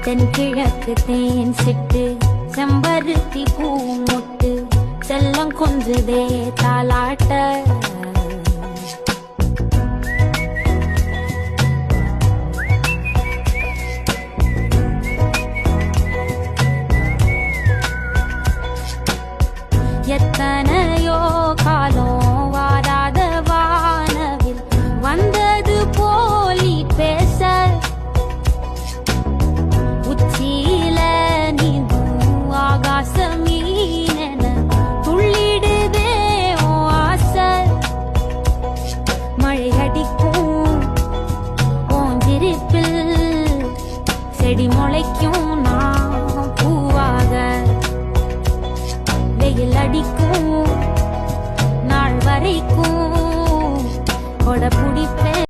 தென்கிழக்கு தேன் சிட்டு செம்பருத்தி பூ முட்டு செல்லம் கொஞ்சதே தாலாட்ட எத்தனையோ காலம் வாராத வானவில் வந்தது போலி பேச உச்சியில நீந்தும் ஆகாச மீனென துள்ளிடுதே ஆசை மழை அடிக்கும் ஓஞ்சிருப்பில் செடி முளைக்கும் நான் பூவாக வெயில் அடிக்கும் நாள் வரைக்கும் கொடை பிடிப்ப